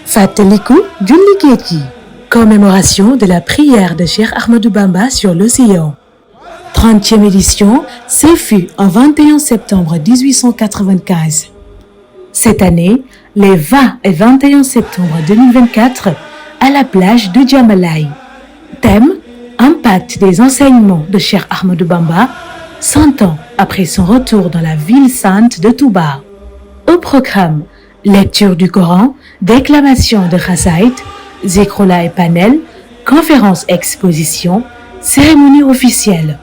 Fàttaliku julli géej gi, commémoration de la prière de Cheikh Ahmadou Bamba sur l'océan. 30e édition, ce fut en 21 septembre 1895. Cette année, les 20 et 21 septembre 2024, à la plage de Diamalaye. Thème: impact des enseignements de Cheikh Ahmadou Bamba, 100 ans après son retour dans la ville sainte de Touba. Au programme: lecture du Coran, déclamation de Khasaïd, Zikroullah et panel, conférence exposition, cérémonie officielle.